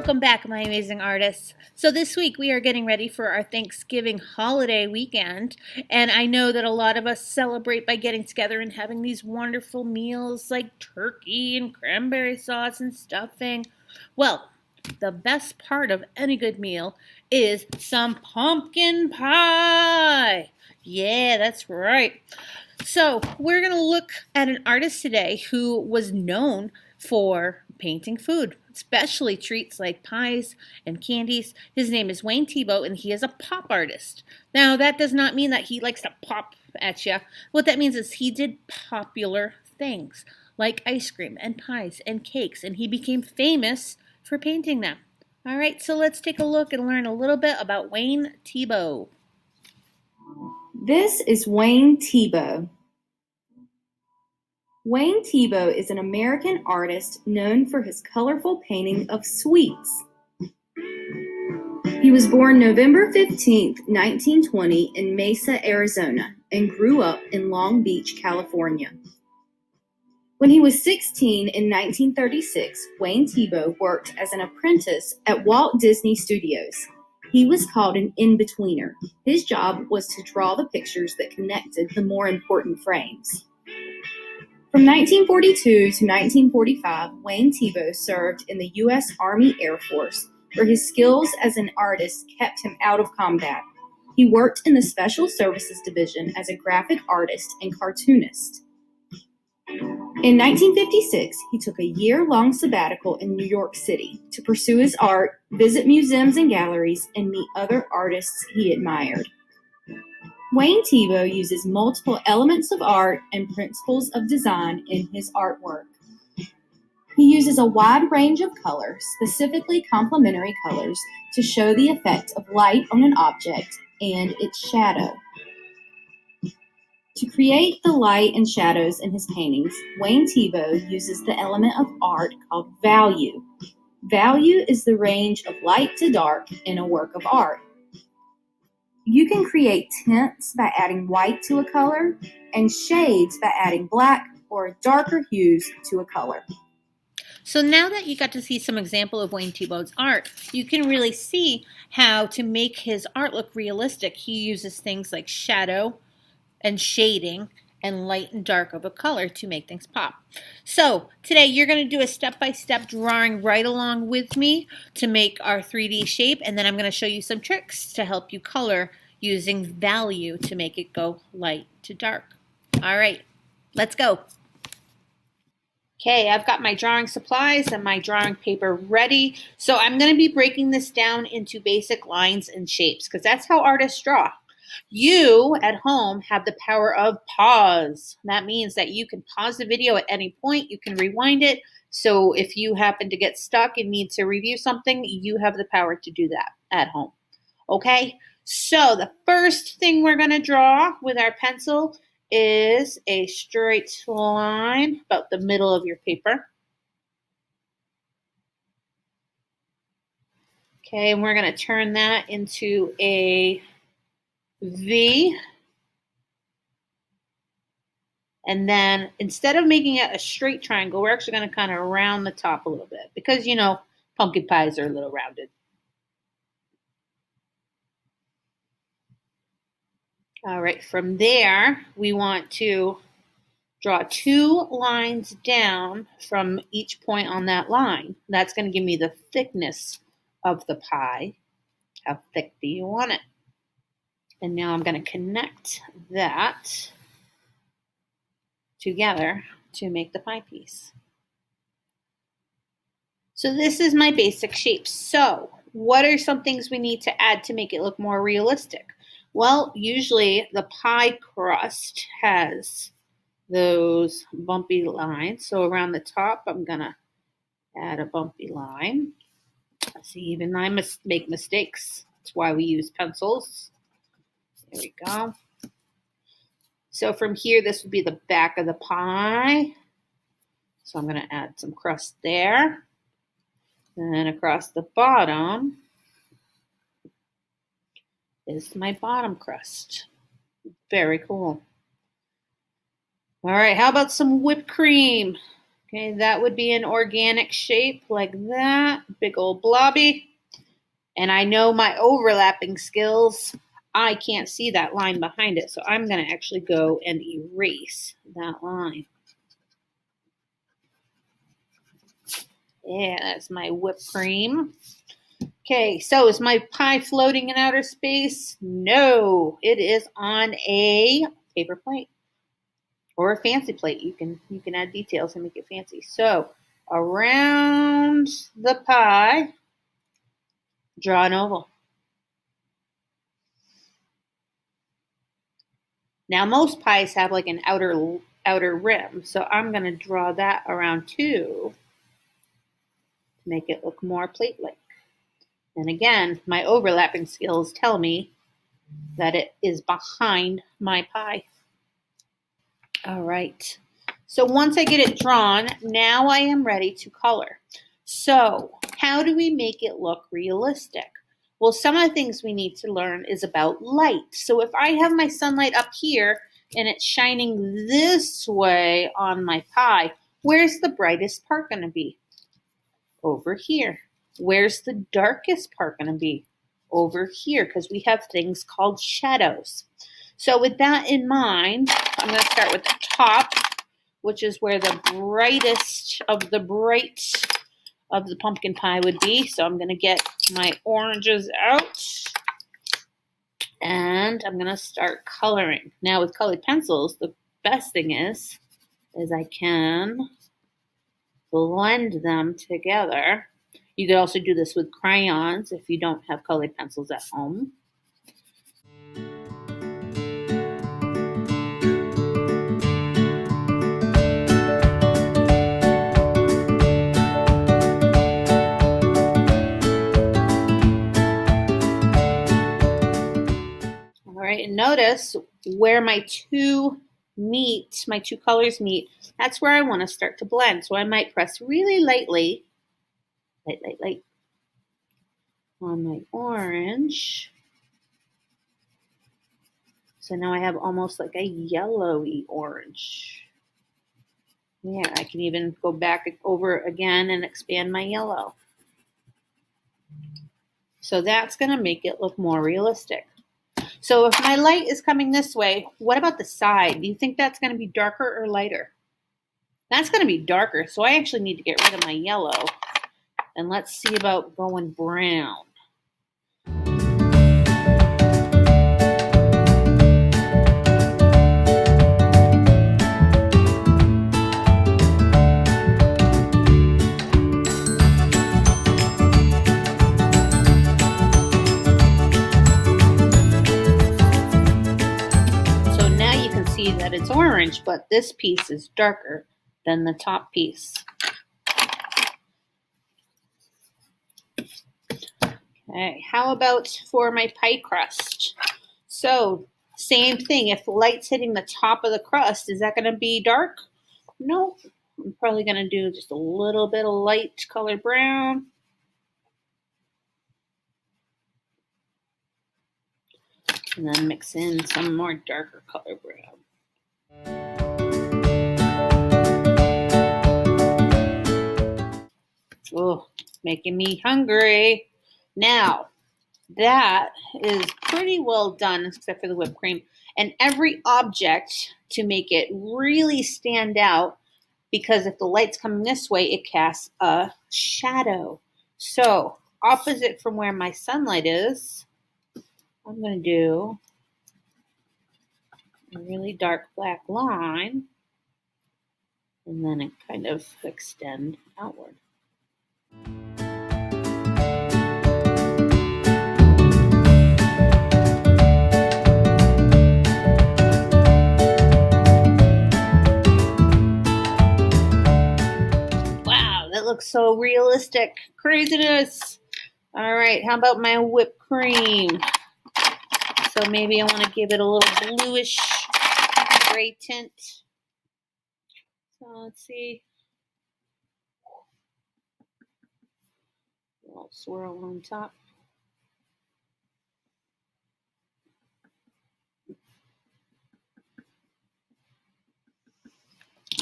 Welcome back, my amazing artists. So this week we are getting ready for our Thanksgiving holiday weekend, and I know that a lot of us celebrate by getting together and having these wonderful meals like turkey and cranberry sauce and stuffing. Well, the best part of any good meal is some pumpkin pie. Yeah, that's right. So we're going to look at an artist today who was known for painting food, especially treats like pies and candies. His name is Wayne Thiebaud, and he is a pop artist. Now, that does not mean that he likes to pop at you. What that means is he did popular things like ice cream and pies and cakes, and he became famous for painting them. All right, so let's take a look and learn a little bit about Wayne Thiebaud. This is Wayne Thiebaud. Wayne Thiebaud is an American artist known for his colorful painting of sweets. He was born November 15, 1920 in Mesa, Arizona, and grew up in Long Beach, California. When he was 16 in 1936, Wayne Thiebaud worked as an apprentice at Walt Disney Studios. He was called an in-betweener. His job was to draw the pictures that connected the more important frames. From 1942 to 1945, Wayne Thiebaud served in the U.S. Army Air Force, where his skills as an artist kept him out of combat. He worked in the Special Services Division as a graphic artist and cartoonist. In 1956, he took a year-long sabbatical in New York City to pursue his art, visit museums and galleries, and meet other artists he admired. Wayne Thiebaud uses multiple elements of art and principles of design in his artwork. He uses a wide range of colors, specifically complementary colors, to show the effect of light on an object and its shadow. To create the light and shadows in his paintings, Wayne Thiebaud uses the element of art called value. Value is the range of light to dark in a work of art. You can create tints by adding white to a color and shades by adding black or darker hues to a color. So now that you got to see some example of Wayne Thiebaud's art, you can really see how to make his art look realistic. He uses things like shadow and shading and light and dark of a color to make things pop. So today you're going to do a step-by-step drawing right along with me to make our 3D shape, and then I'm going to show you some tricks to help you color using value to make it go light to dark. All right, let's go. Okay, I've got my drawing supplies and my drawing paper ready. So I'm going to be breaking this down into basic lines and shapes because that's how artists draw. You at home have the power of pause. That means that you can pause the video at any point. You can rewind it. So if you happen to get stuck and need to review something, you have the power to do that at home. Okay, so the first thing we're going to draw with our pencil is a straight line about the middle of your paper. Okay, and we're going to turn that into a V, and then instead of making it a straight triangle, we're actually going to kind of round the top a little bit because, you know, pumpkin pies are a little rounded. All right, from there, we want to draw 2 lines down from each point on that line. That's going to give me the thickness of the pie. How thick do you want it? And now I'm going to connect that together to make the pie piece. So this is my basic shape. So what are some things we need to add to make it look more realistic? Well, usually the pie crust has those bumpy lines. So around the top, I'm going to add a bumpy line. See, even I make mistakes. That's why we use pencils. There we go. So from here, this would be the back of the pie. So I'm going to add some crust there. And then across the bottom is my bottom crust. Very cool. All right, how about some whipped cream? Okay, that would be an organic shape like that, big old blobby. And I know my overlapping skills, I can't see that line behind it, so I'm going to actually go and erase that line. Yeah, that's my whipped cream. Okay, so is my pie floating in outer space? No, it is on a paper plate or a fancy plate. You can add details and make it fancy. So around the pie, draw an oval. Now most pies have like an outer rim, so I'm going to draw that around too to make it look more plate-like. And again, my overlapping skills tell me that it is behind my pie. All right. So once I get it drawn, now I am ready to color. So how do we make it look realistic? Well, some of the things we need to learn is about light. So if I have my sunlight up here and it's shining this way on my pie, where's the brightest part going to be? Over here. Where's the darkest part going to be? Over here, because we have things called shadows. So with that in mind, I'm going to start with the top, which is where the brightest of the bright of the pumpkin pie would be. So I'm going to get my oranges out and I'm going to start coloring. Now with colored pencils, the best thing is I can blend them together. You could also do this with crayons if you don't have colored pencils at home. All right, and notice where my two colors meet, that's where I want to start to blend. So I might press really lightly, light, on my orange. So now I have almost like a yellowy orange. Yeah, I can even go back over again and expand my yellow. So that's going to make it look more realistic. So if my light is coming this way, what about the side? Do you think that's going to be darker or lighter? That's going to be darker, so I actually need to get rid of my yellow. And let's see about going brown. So now you can see that it's orange, but this piece is darker than the top piece. Okay, how about for my pie crust? So same thing, if the light's hitting the top of the crust, is that going to be dark? No, I'm probably going to do just a little bit of light color brown. And then mix in some more darker color brown. Oh, making me hungry. Now, that is pretty well done, except for the whipped cream. And every object, to make it really stand out, because if the light's coming this way, it casts a shadow. So, opposite from where my sunlight is, I'm going to do a really dark black line, and then it kind of extend outward. Wow, that looks so realistic. Craziness. All right, how about my whipped cream? So maybe I want to give it a little bluish gray tint. So let's see. A little swirl on top.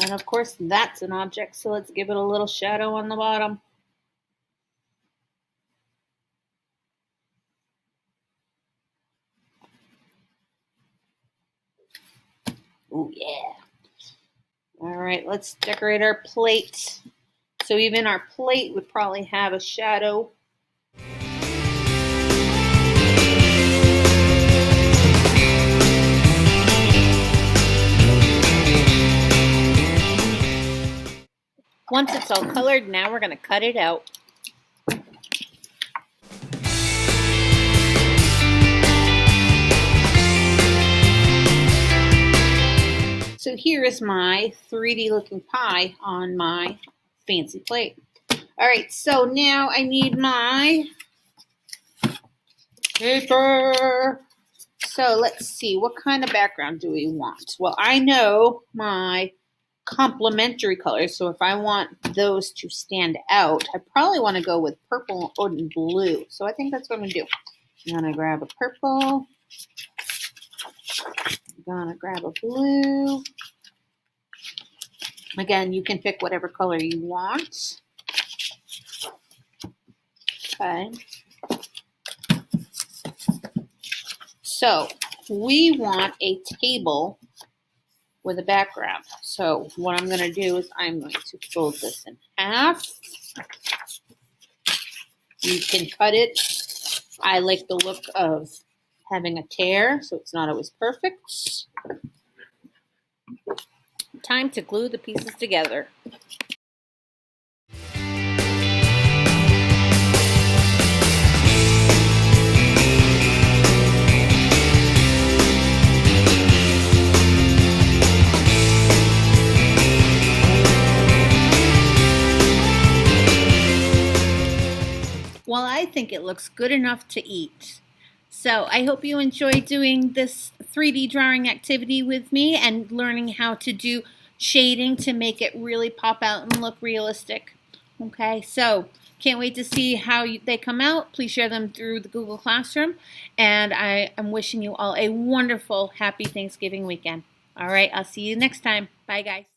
And of course, that's an object, so let's give it a little shadow on the bottom. Oh, yeah. All right, let's decorate our plate. So even our plate would probably have a shadow. Once it's all colored, now we're going to cut it out. So here is my 3D looking pie on my fancy plate. All right, so now I need my paper. So let's see, what kind of background do we want? Well, I know my complementary colors, so if I want those to stand out, I probably want to go with purple and blue. So I think that's what I'm going to do. I'm going to grab a purple. I'm going to grab a blue. Again, you can pick whatever color you want. Okay. So we want a table with a background. So what I'm going to do is I'm going to fold this in half. You can cut it. I like the look of having a tear, so it's not always perfect. Time to glue the pieces together. Well, I think it looks good enough to eat. So I hope you enjoy doing this 3D drawing activity with me and learning how to do shading to make it really pop out and look realistic. Okay, so can't wait to see how they come out. Please share them through the Google Classroom. And I am wishing you all a wonderful, happy Thanksgiving weekend. All right, I'll see you next time. Bye, guys.